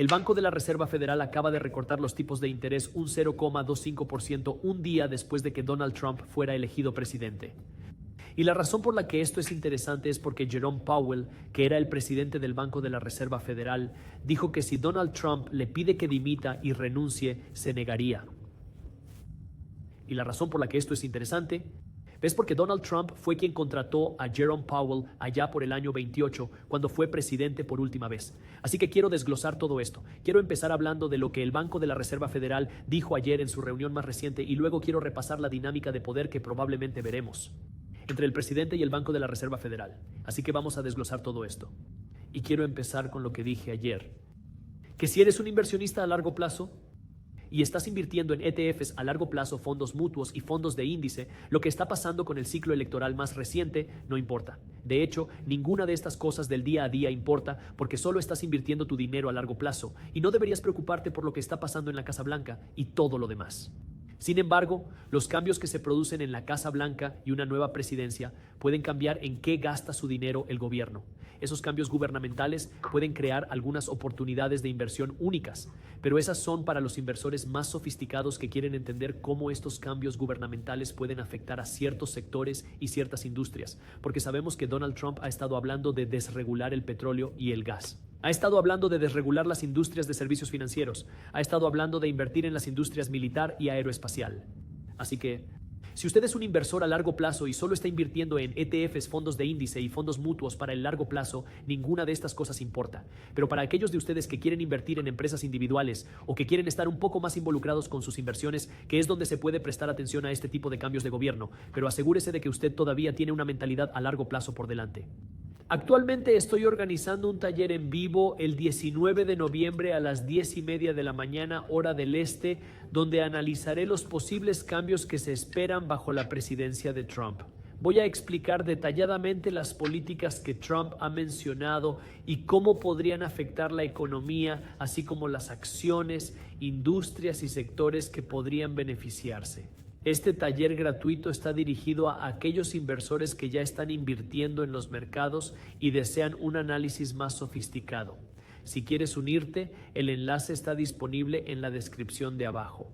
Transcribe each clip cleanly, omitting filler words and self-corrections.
El Banco de la Reserva Federal acaba de recortar los tipos de interés un 0,25% un día después de que Donald Trump fuera elegido presidente. Y la razón por la que esto es interesante es porque Jerome Powell, que era el presidente del Banco de la Reserva Federal, dijo que si Donald Trump le pide que dimita y renuncie, se negaría. Y la razón por la que esto es interesante es porque Donald Trump fue quien contrató a Jerome Powell allá por el año 28, cuando fue presidente por última vez. Así que quiero desglosar todo esto. Quiero empezar hablando de lo que el Banco de la Reserva Federal dijo ayer en su reunión más reciente y luego quiero repasar la dinámica de poder que probablemente veremos entre el presidente y el Banco de la Reserva Federal. Así que vamos a desglosar todo esto. Y quiero empezar con lo que dije ayer. Que si eres un inversionista a largo plazo y estás invirtiendo en ETFs a largo plazo, fondos mutuos y fondos de índice, lo que está pasando con el ciclo electoral más reciente no importa. De hecho, ninguna de estas cosas del día a día importa porque solo estás invirtiendo tu dinero a largo plazo y no deberías preocuparte por lo que está pasando en la Casa Blanca y todo lo demás. Sin embargo, los cambios que se producen en la Casa Blanca y una nueva presidencia pueden cambiar en qué gasta su dinero el gobierno. Esos cambios gubernamentales pueden crear algunas oportunidades de inversión únicas, pero esas son para los inversores más sofisticados que quieren entender cómo estos cambios gubernamentales pueden afectar a ciertos sectores y ciertas industrias, porque sabemos que Donald Trump ha estado hablando de desregular el petróleo y el gas. Ha estado hablando de desregular las industrias de servicios financieros. Ha estado hablando de invertir en las industrias militar y aeroespacial. Así que, si usted es un inversor a largo plazo y solo está invirtiendo en ETFs, fondos de índice y fondos mutuos para el largo plazo, ninguna de estas cosas importa. Pero para aquellos de ustedes que quieren invertir en empresas individuales o que quieren estar un poco más involucrados con sus inversiones, que es donde se puede prestar atención a este tipo de cambios de gobierno, pero asegúrese de que usted todavía tiene una mentalidad a largo plazo por delante. Actualmente estoy organizando un taller en vivo el 19 de noviembre a las 10:30 de la mañana, hora del este, donde analizaré los posibles cambios que se esperan bajo la presidencia de Trump. Voy a explicar detalladamente las políticas que Trump ha mencionado y cómo podrían afectar la economía, así como las acciones, industrias y sectores que podrían beneficiarse. Este taller gratuito está dirigido a aquellos inversores que ya están invirtiendo en los mercados y desean un análisis más sofisticado. Si quieres unirte, el enlace está disponible en la descripción de abajo.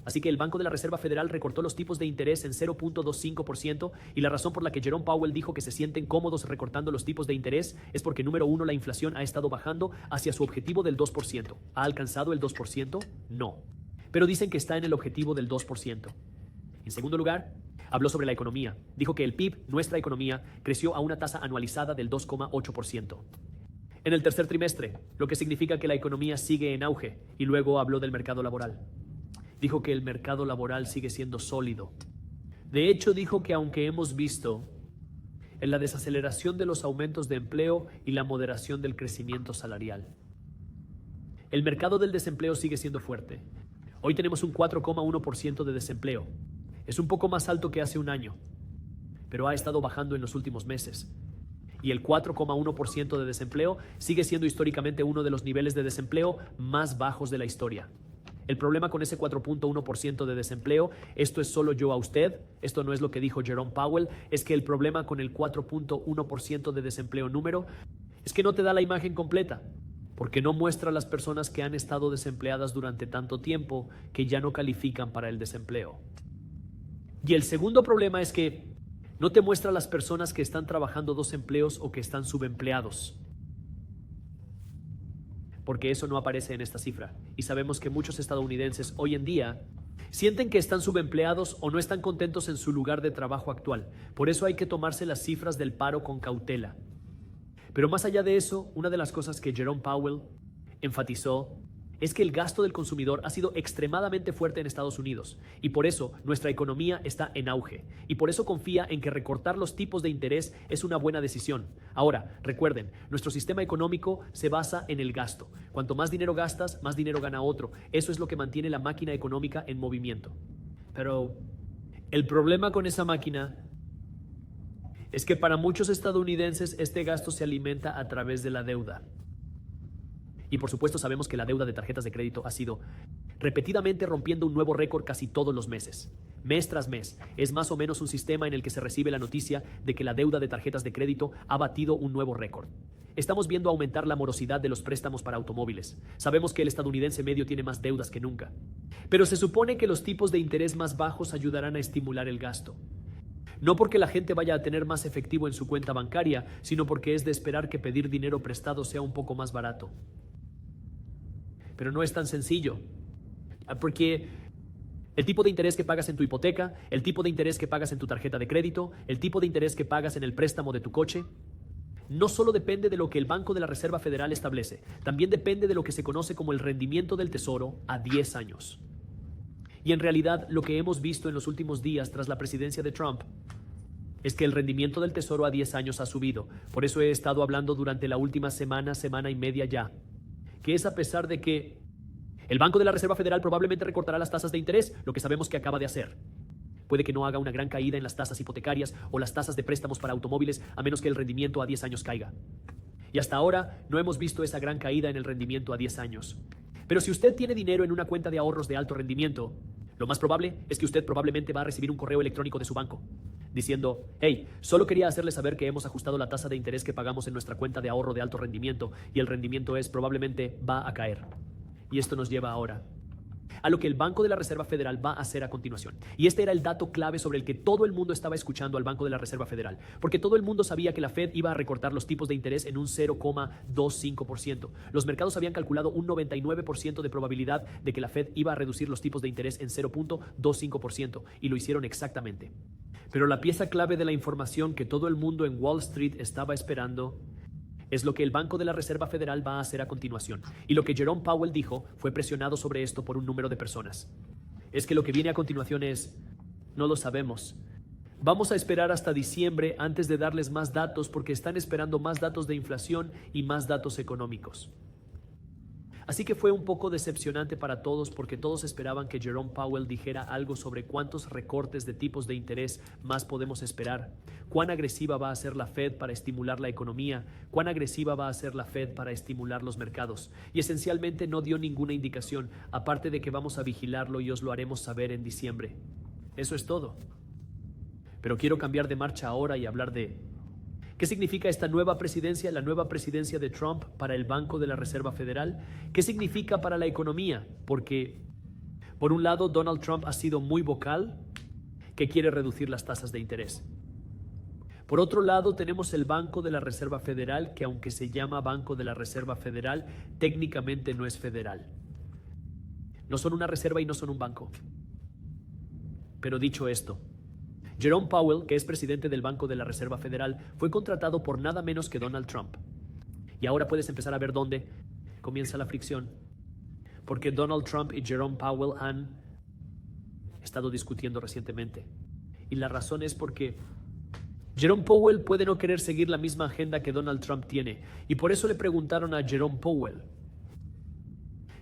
Así que el Banco de la Reserva Federal recortó los tipos de interés en 0,25% y la razón por la que Jerome Powell dijo que se sienten cómodos recortando los tipos de interés es porque, número uno, la inflación ha estado bajando hacia su objetivo del 2%. ¿Ha alcanzado el 2%? No. Pero dicen que está en el objetivo del 2%. En segundo lugar, habló sobre la economía. Dijo que el PIB, nuestra economía, creció a una tasa anualizada del 2,8%. En el tercer trimestre, lo que significa que la economía sigue en auge, y luego habló del mercado laboral. Dijo que el mercado laboral sigue siendo sólido. De hecho, dijo que aunque hemos visto en la desaceleración de los aumentos de empleo y la moderación del crecimiento salarial, el mercado del desempleo sigue siendo fuerte. Hoy tenemos un 4,1% de desempleo. Es un poco más alto que hace un año, pero ha estado bajando en los últimos meses. Y el 4,1% de desempleo sigue siendo históricamente uno de los niveles de desempleo más bajos de la historia. El problema con ese 4,1% de desempleo, esto es solo yo a usted, esto no es lo que dijo Jerome Powell, es que el problema con el 4,1% de desempleo número es que no te da la imagen completa, porque no muestra a las personas que han estado desempleadas durante tanto tiempo que ya no califican para el desempleo. Y el segundo problema es que no te muestra a las personas que están trabajando 2 empleos o que están subempleados, porque eso no aparece en esta cifra. Y sabemos que muchos estadounidenses hoy en día sienten que están subempleados o no están contentos en su lugar de trabajo actual. Por eso hay que tomarse las cifras del paro con cautela. Pero más allá de eso, una de las cosas que Jerome Powell enfatizó es que el gasto del consumidor ha sido extremadamente fuerte en Estados Unidos y por eso nuestra economía está en auge y por eso confía en que recortar los tipos de interés es una buena decisión. Ahora, recuerden, nuestro sistema económico se basa en el gasto. Cuanto más dinero gastas, más dinero gana otro. Eso es lo que mantiene la máquina económica en movimiento. Pero el problema con esa máquina es que para muchos estadounidenses este gasto se alimenta a través de la deuda. Y por supuesto sabemos que la deuda de tarjetas de crédito ha sido repetidamente rompiendo un nuevo récord casi todos los meses. Mes tras mes, es más o menos un sistema en el que se recibe la noticia de que la deuda de tarjetas de crédito ha batido un nuevo récord. Estamos viendo aumentar la morosidad de los préstamos para automóviles. Sabemos que el estadounidense medio tiene más deudas que nunca. Pero se supone que los tipos de interés más bajos ayudarán a estimular el gasto. No porque la gente vaya a tener más efectivo en su cuenta bancaria, sino porque es de esperar que pedir dinero prestado sea un poco más barato. Pero no es tan sencillo, porque el tipo de interés que pagas en tu hipoteca, el tipo de interés que pagas en tu tarjeta de crédito, el tipo de interés que pagas en el préstamo de tu coche, no solo depende de lo que el Banco de la Reserva Federal establece, también depende de lo que se conoce como el rendimiento del tesoro a 10 años. Y en realidad lo que hemos visto en los últimos días tras la presidencia de Trump es que el rendimiento del tesoro a 10 años ha subido. Por eso he estado hablando durante la última semana, semana y media ya, que es a pesar de que el Banco de la Reserva Federal probablemente recortará las tasas de interés, lo que sabemos que acaba de hacer. Puede que no haga una gran caída en las tasas hipotecarias o las tasas de préstamos para automóviles, a menos que el rendimiento a 10 años caiga. Y hasta ahora no hemos visto esa gran caída en el rendimiento a 10 años. Pero si usted tiene dinero en una cuenta de ahorros de alto rendimiento, lo más probable es que usted probablemente va a recibir un correo electrónico de su banco diciendo: hey, solo quería hacerle saber que hemos ajustado la tasa de interés que pagamos en nuestra cuenta de ahorro de alto rendimiento y el rendimiento probablemente va a caer. Y esto nos lleva ahora a lo que el Banco de la Reserva Federal va a hacer a continuación. Y este era el dato clave sobre el que todo el mundo estaba escuchando al Banco de la Reserva Federal, porque todo el mundo sabía que la Fed iba a recortar los tipos de interés en un 0,25%. Los mercados habían calculado un 99% de probabilidad de que la Fed iba a reducir los tipos de interés en 0,25%, y lo hicieron exactamente. Pero la pieza clave de la información que todo el mundo en Wall Street estaba esperando es lo que el Banco de la Reserva Federal va a hacer a continuación. Y lo que Jerome Powell dijo fue presionado sobre esto por un número de personas. Es que lo que viene a continuación no lo sabemos. Vamos a esperar hasta diciembre antes de darles más datos porque están esperando más datos de inflación y más datos económicos. Así que fue un poco decepcionante para todos porque todos esperaban que Jerome Powell dijera algo sobre cuántos recortes de tipos de interés más podemos esperar, cuán agresiva va a ser la Fed para estimular la economía, cuán agresiva va a ser la Fed para estimular los mercados. Y esencialmente no dio ninguna indicación, aparte de que vamos a vigilarlo y os lo haremos saber en diciembre. Eso es todo. Pero quiero cambiar de marcha ahora y hablar de ¿qué significa esta nueva presidencia, la nueva presidencia de Trump para el Banco de la Reserva Federal? ¿Qué significa para la economía? Porque, por un lado, Donald Trump ha sido muy vocal, que quiere reducir las tasas de interés. Por otro lado, tenemos el Banco de la Reserva Federal, que aunque se llama Banco de la Reserva Federal, técnicamente no es federal. No son una reserva y no son un banco. Pero dicho esto, Jerome Powell, que es presidente del Banco de la Reserva Federal, fue contratado por nada menos que Donald Trump. Y ahora puedes empezar a ver dónde comienza la fricción. Porque Donald Trump y Jerome Powell han estado discutiendo recientemente. Y la razón es porque Jerome Powell puede no querer seguir la misma agenda que Donald Trump tiene. Y por eso le preguntaron a Jerome Powell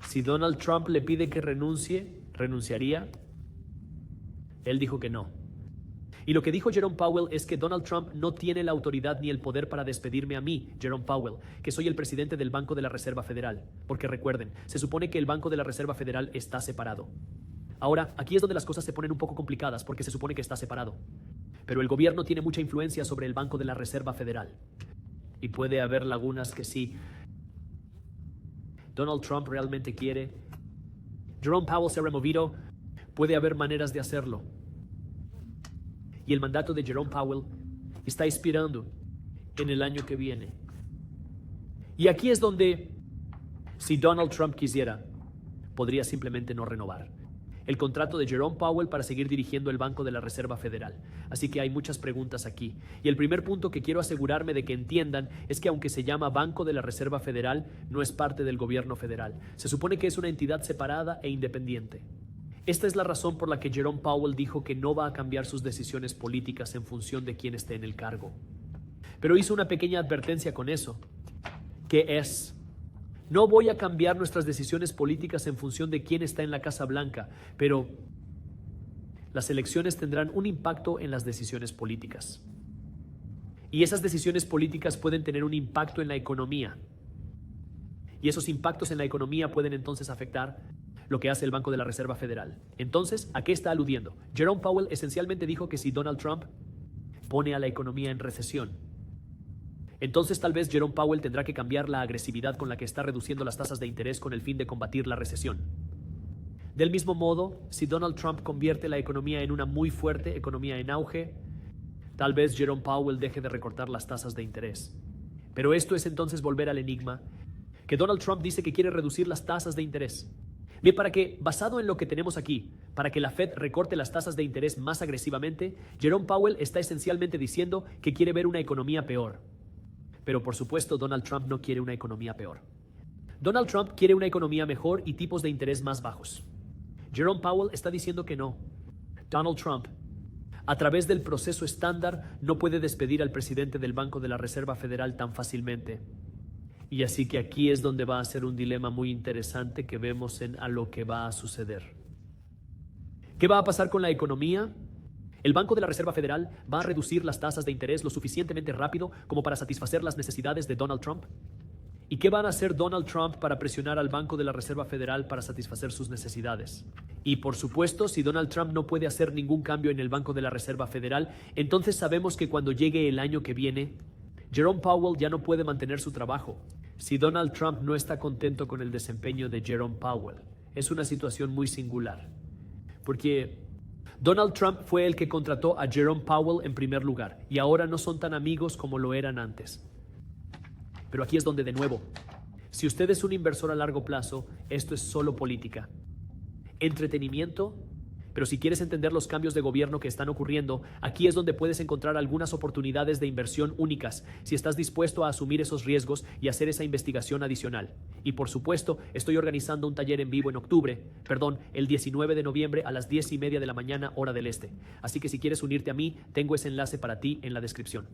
si Donald Trump le pide que renuncie, ¿renunciaría? Él dijo que no. Y lo que dijo Jerome Powell es que Donald Trump no tiene la autoridad ni el poder para despedirme a mí, Jerome Powell, que soy el presidente del Banco de la Reserva Federal. Porque recuerden, se supone que el Banco de la Reserva Federal está separado. Ahora, aquí es donde las cosas se ponen un poco complicadas porque se supone que está separado. Pero el gobierno tiene mucha influencia sobre el Banco de la Reserva Federal. Y puede haber lagunas que si Donald Trump realmente quiere, Jerome Powell se ha removido, puede haber maneras de hacerlo. Y el mandato de Jerome Powell está expirando en el año que viene. Y aquí es donde, si Donald Trump quisiera, podría simplemente no renovar el contrato de Jerome Powell para seguir dirigiendo el Banco de la Reserva Federal. Así que hay muchas preguntas aquí. Y el primer punto que quiero asegurarme de que entiendan es que aunque se llama Banco de la Reserva Federal, no es parte del gobierno federal. Se supone que es una entidad separada e independiente. Esta es la razón por la que Jerome Powell dijo que no va a cambiar sus decisiones políticas en función de quién esté en el cargo. Pero hizo una pequeña advertencia con eso, que es: no voy a cambiar nuestras decisiones políticas en función de quién está en la Casa Blanca, pero las elecciones tendrán un impacto en las decisiones políticas. Y esas decisiones políticas pueden tener un impacto en la economía. Y esos impactos en la economía pueden entonces afectar lo que hace el Banco de la Reserva Federal. Entonces, ¿a qué está aludiendo? Jerome Powell esencialmente dijo que si Donald Trump pone a la economía en recesión, entonces tal vez Jerome Powell tendrá que cambiar la agresividad con la que está reduciendo las tasas de interés con el fin de combatir la recesión. Del mismo modo, si Donald Trump convierte la economía en una muy fuerte economía en auge, tal vez Jerome Powell deje de recortar las tasas de interés. Pero esto es entonces volver al enigma que Donald Trump dice que quiere reducir las tasas de interés. Bien, para que, basado en lo que tenemos aquí, para que la Fed recorte las tasas de interés más agresivamente, Jerome Powell está esencialmente diciendo que quiere ver una economía peor. Pero por supuesto, Donald Trump no quiere una economía peor. Donald Trump quiere una economía mejor y tipos de interés más bajos. Jerome Powell está diciendo que no. Donald Trump, a través del proceso estándar, no puede despedir al presidente del Banco de la Reserva Federal tan fácilmente. Y así que aquí es donde va a ser un dilema muy interesante que vemos a lo que va a suceder. ¿Qué va a pasar con la economía? El Banco de la Reserva Federal va a reducir las tasas de interés lo suficientemente rápido como para satisfacer las necesidades de Donald Trump. ¿Y qué van a hacer Donald Trump para presionar al Banco de la Reserva Federal para satisfacer sus necesidades? Y por supuesto, si Donald Trump no puede hacer ningún cambio en el Banco de la Reserva Federal, entonces sabemos que cuando llegue el año que viene, Jerome Powell ya no puede mantener su trabajo. Si Donald Trump no está contento con el desempeño de Jerome Powell, es una situación muy singular. Porque Donald Trump fue el que contrató a Jerome Powell en primer lugar y ahora no son tan amigos como lo eran antes. Pero aquí es donde, de nuevo, si usted es un inversor a largo plazo, esto es solo política. Entretenimiento, pero si quieres entender los cambios de gobierno que están ocurriendo, aquí es donde puedes encontrar algunas oportunidades de inversión únicas si estás dispuesto a asumir esos riesgos y hacer esa investigación adicional. Y por supuesto, estoy organizando un taller en vivo en el 19 de noviembre a las 10:30 de la mañana, hora del este. Así que si quieres unirte a mí, tengo ese enlace para ti en la descripción.